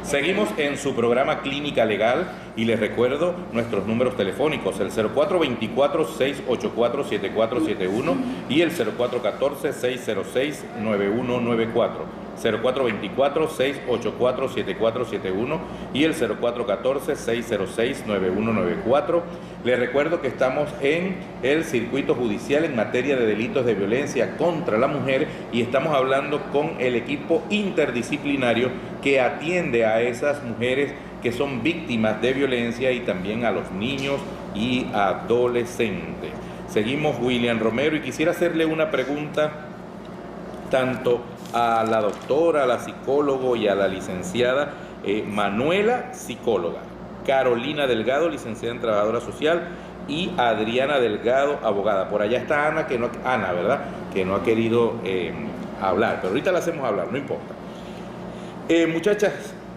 Seguimos en su programa Clínica Legal y les recuerdo nuestros números telefónicos, el 0424-684-7471 y el 0414-606-9194. 0424-684-7471 y el 0414-606-9194. Les recuerdo que estamos en el circuito judicial en materia de delitos de violencia contra la mujer y estamos hablando con el equipo interdisciplinario que atiende a esas mujeres que son víctimas de violencia y también a los niños y adolescentes. Seguimos, William Romero, y quisiera hacerle una pregunta tanto a la doctora, a la psicóloga y a la licenciada Manuela, psicóloga, Carolina Delgado, licenciada en Trabajadora Social, y Adriana Delgado, abogada. Por allá está Ana, Ana, ¿verdad? Que no ha querido hablar, pero ahorita la hacemos hablar, no importa.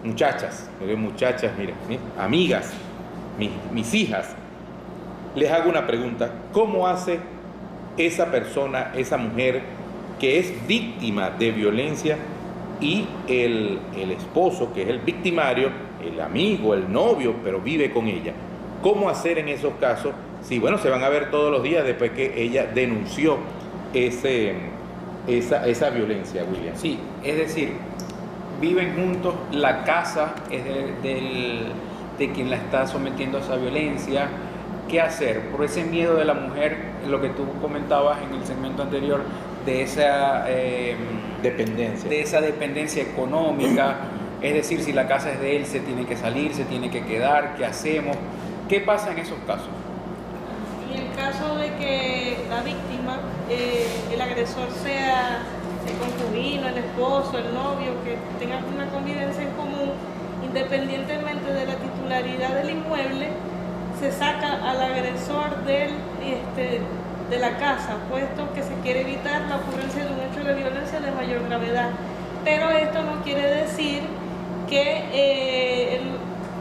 Muchachas, miren, amigas, mis hijas, les hago una pregunta. ¿Cómo hace esa persona, esa mujer que es víctima de violencia y el esposo, que es el victimario, el amigo, el novio, pero vive con ella? ¿Cómo hacer en esos casos? Sí, bueno, se van a ver todos los días después que ella denunció esa violencia, William. Sí, es decir, viven juntos, la casa es de quien la está sometiendo a esa violencia. ¿Qué hacer? Por ese miedo de la mujer, lo que tú comentabas en el segmento anterior, de esa dependencia económica, es decir, si la casa es de él, se tiene que salir, se tiene que quedar, ¿qué hacemos? ¿Qué pasa en esos casos? En el caso de que la víctima, el agresor sea el concubino, el esposo, el novio, que tengan una convivencia en común, independientemente de la titularidad del inmueble, se saca al agresor de la casa, puesto que se quiere evitar la ocurrencia de un hecho de violencia de mayor gravedad. Pero esto no quiere decir que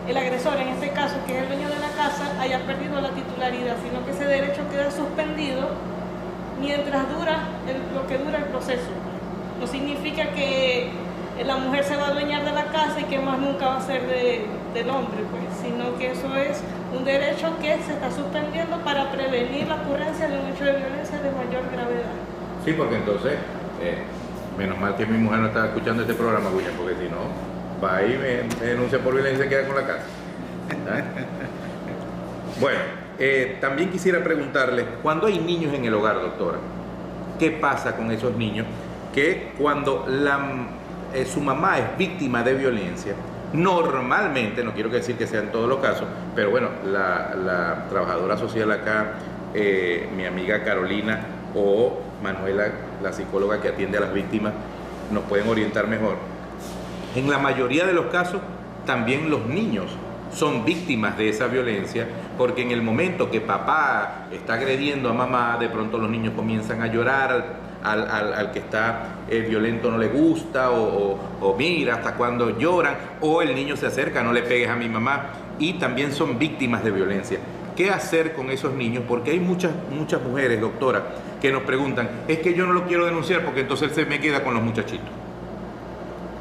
el agresor, en este caso, que es el dueño de la casa, haya perdido la titularidad, sino que ese derecho queda suspendido mientras dura lo que dura el proceso. No significa que la mujer se va a adueñar de la casa y que más nunca va a ser del hombre, pues, sino que eso es un derecho que se está suspendiendo para prevenir la ocurrencia de un hecho de violencia de mayor gravedad. Sí, porque entonces, menos mal que mi mujer no está escuchando este programa, William, porque si no, va y me denuncia por violencia y se queda con la casa. Bueno, también quisiera preguntarle, cuando hay niños en el hogar, doctora, ¿qué pasa con esos niños que cuando su mamá es víctima de violencia, normalmente, no quiero decir que sea en todos los casos, pero bueno, la trabajadora social acá, mi amiga Carolina o Manuela, la psicóloga que atiende a las víctimas, nos pueden orientar mejor. En la mayoría de los casos, también los niños son víctimas de esa violencia, porque en el momento que papá está agrediendo a mamá, de pronto los niños comienzan a llorar, al que está violento no le gusta, o mira hasta cuando lloran, o el niño se acerca, no le pegues a mi mamá, y también son víctimas de violencia. ¿Qué hacer con esos niños? Porque hay muchas mujeres, doctora, que nos preguntan, es que yo no lo quiero denunciar porque entonces él se me queda con los muchachitos.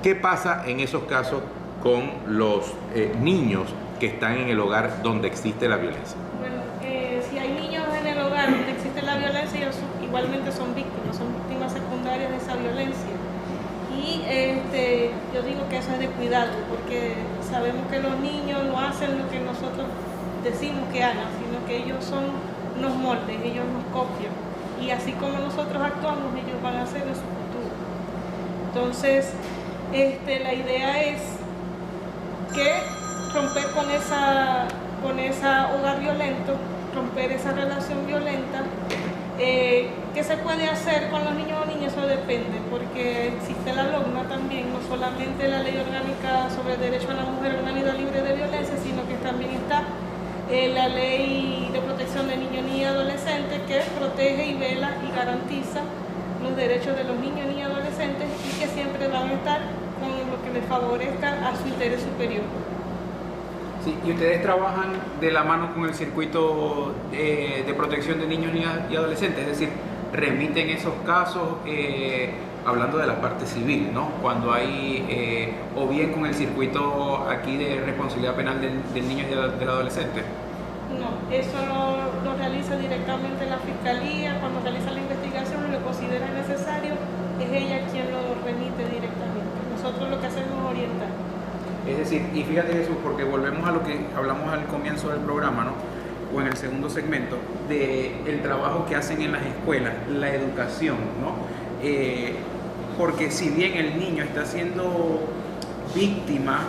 ¿Qué pasa en esos casos con los niños que están en el hogar donde existe la violencia? Bueno, si hay niños en el hogar donde existe la violencia, ellos igualmente son víctimas secundarias de esa violencia. Y yo digo que eso es de cuidado, porque sabemos que los niños no hacen lo que nosotros decimos que hagan, sino que ellos son unos moldes, ellos nos copian. Y así como nosotros actuamos, ellos van a hacer en su futuro. Entonces, la idea es que romper con esa hogar violento, romper esa relación violenta. ¿Qué se puede hacer con los niños o niñas? Eso depende, porque existe la LOGNA también, no solamente la Ley Orgánica sobre el Derecho a la Mujer a una Vida Libre de Violencia, sino que también está la Ley de Protección de Niños y Adolescentes, que protege y vela y garantiza los derechos de los niños y adolescentes y que siempre van a estar con lo que les favorezca a su interés superior. Sí, y ustedes trabajan de la mano con el circuito de protección de niños y adolescentes, es decir, remiten esos casos, hablando de la parte civil, ¿no? Cuando hay, o bien con el circuito aquí de responsabilidad penal del niño y del adolescente. No, eso lo realiza directamente la fiscalía. Cuando realiza la investigación y lo considera necesario, es ella quien lo remite directamente. Nosotros lo que hacemos es orientar. Es decir, y fíjate Jesús, porque volvemos a lo que hablamos al comienzo del programa, ¿no? O en el segundo segmento, del trabajo que hacen en las escuelas, la educación, ¿no? Porque si bien el niño está siendo víctima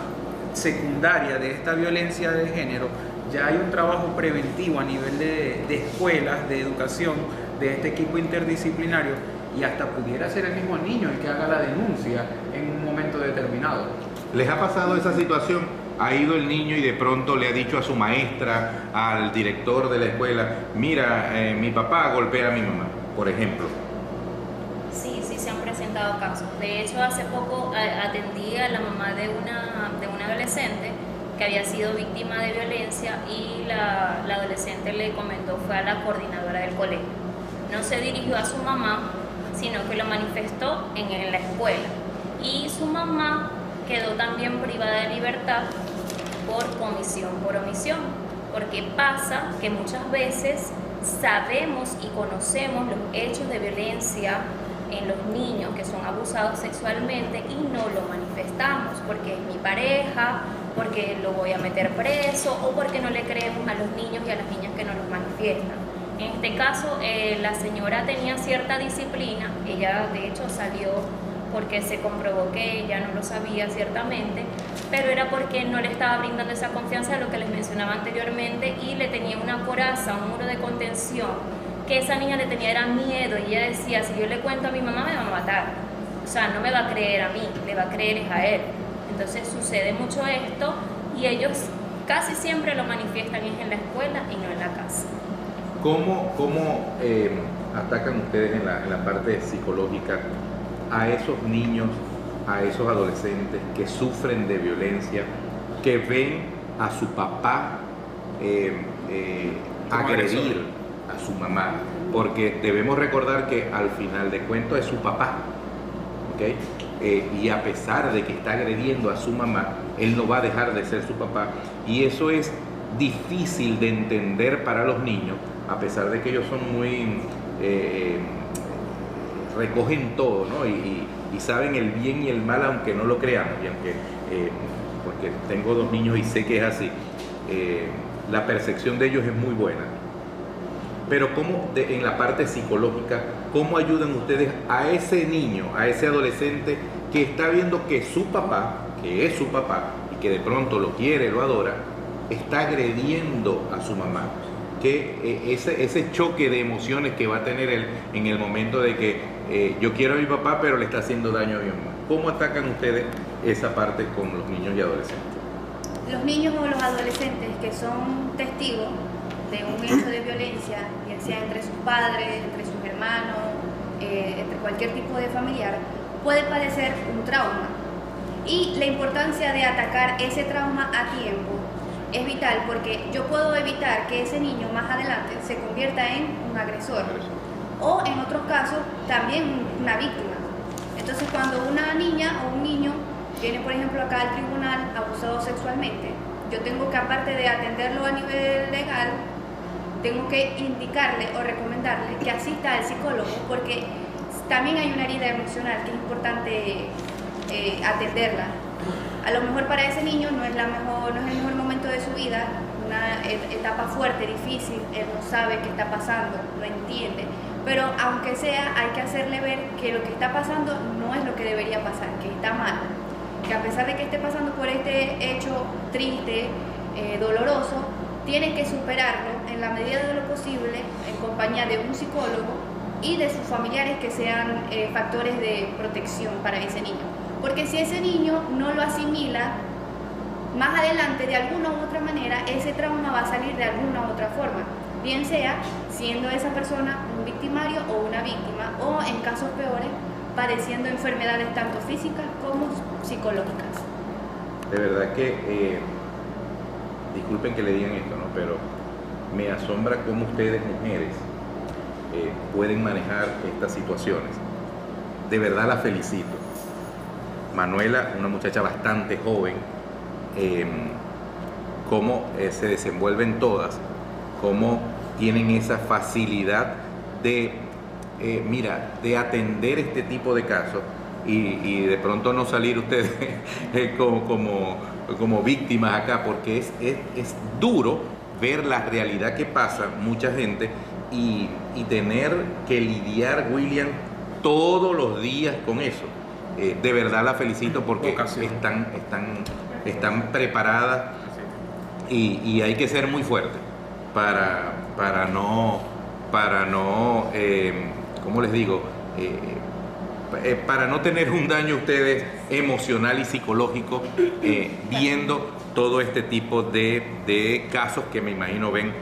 secundaria de esta violencia de género, ya hay un trabajo preventivo a nivel de escuelas, de educación, de este equipo interdisciplinario, y hasta pudiera ser el mismo niño el que haga la denuncia en un momento determinado. ¿Les ha pasado esa situación? Ha ido el niño y de pronto le ha dicho a su maestra, al director de la escuela, mira, mi papá golpea a mi mamá, por ejemplo. Sí, sí se han presentado casos. De hecho, hace poco atendí a la mamá de una adolescente que había sido víctima de violencia, y la adolescente le comentó, fue a la coordinadora del colegio. No se dirigió a su mamá, sino que lo manifestó en la escuela. Y su mamá quedó también privada de libertad por omisión, porque pasa que muchas veces sabemos y conocemos los hechos de violencia en los niños que son abusados sexualmente y no lo manifestamos porque es mi pareja, porque lo voy a meter preso o porque no le creemos a los niños y a las niñas que nos los manifiestan. En este caso, la señora tenía cierta disciplina, ella de hecho salió porque se comprobó que ella no lo sabía ciertamente, pero era porque no le estaba brindando esa confianza de lo que les mencionaba anteriormente, y le tenía una coraza, un muro de contención, que esa niña le tenía era miedo, y ella decía, si yo le cuento a mi mamá me va a matar, o sea, no me va a creer a mí, le va a creer es a él. Entonces sucede mucho esto, y ellos casi siempre lo manifiestan es en la escuela y no en la casa. ¿Cómo atacan ustedes en la parte psicológica a esos niños, a esos adolescentes que sufren de violencia, que ven a su papá agredir a su mamá? Porque debemos recordar que al final de cuentos es su papá, ¿okay? Y a pesar de que está agrediendo a su mamá, él no va a dejar de ser su papá, y eso es difícil de entender para los niños, a pesar de que ellos son muy recogen todo, ¿no? Y saben el bien y el mal, aunque no lo creamos, y aunque porque tengo 2 niños y sé que es así, la percepción de ellos es muy buena. Pero ¿cómo en la parte psicológica, cómo ayudan ustedes a ese niño, a ese adolescente que está viendo que su papá, que es su papá, y que de pronto lo quiere, lo adora, está agrediendo a su mamá? Que ese choque de emociones que va a tener él en el momento de que yo quiero a mi papá pero le está haciendo daño a mi mamá. ¿Cómo atacan ustedes esa parte con los niños y adolescentes? Los niños o los adolescentes que son testigos de un hecho de violencia, ya sea entre sus padres, entre sus hermanos, entre cualquier tipo de familiar, puede padecer un trauma. Y la importancia de atacar ese trauma a tiempo es vital, porque yo puedo evitar que ese niño más adelante se convierta en un agresor o en otros casos también una víctima. Entonces, cuando una niña o un niño viene, por ejemplo, acá al tribunal abusado sexualmente, yo tengo que, aparte de atenderlo a nivel legal, tengo que indicarle o recomendarle que asista al psicólogo, porque también hay una herida emocional que es importante atenderla. A lo mejor para ese niño no es el mejor momento de su vida, una etapa fuerte, difícil, él no sabe qué está pasando, no entiende, pero aunque sea, hay que hacerle ver que lo que está pasando no es lo que debería pasar, que está mal, que a pesar de que esté pasando por este hecho triste, doloroso, tiene que superarlo en la medida de lo posible en compañía de un psicólogo y de sus familiares que sean factores de protección para ese niño. Porque si ese niño no lo asimila, más adelante de alguna u otra manera ese trauma va a salir de alguna u otra forma, bien sea siendo esa persona un victimario o una víctima, o en casos peores padeciendo enfermedades tanto físicas como psicológicas. De verdad que, disculpen que le digan esto, ¿no? Pero me asombra cómo ustedes, mujeres, pueden manejar estas situaciones. de verdad la felicito. Manuela, una muchacha bastante joven, cómo se desenvuelven todas, cómo tienen esa facilidad de, de atender este tipo de casos y de pronto no salir ustedes como víctimas acá, porque es duro ver la realidad que pasa mucha gente y tener que lidiar, William, todos los días con eso. De verdad la felicito porque están preparadas y hay que ser muy fuerte para no ¿cómo les digo? Para no tener un daño ustedes emocional y psicológico viendo todo este tipo de casos que me imagino ven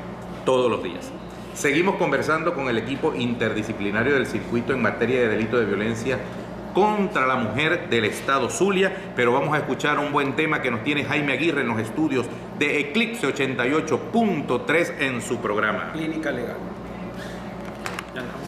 todos los días. Seguimos conversando con el equipo interdisciplinario del circuito en materia de delito de violencia contra la mujer del estado Zulia, pero vamos a escuchar un buen tema que nos tiene Jaime Aguirre en los estudios de Eclipse 88.3 en su programa Clínica Legal.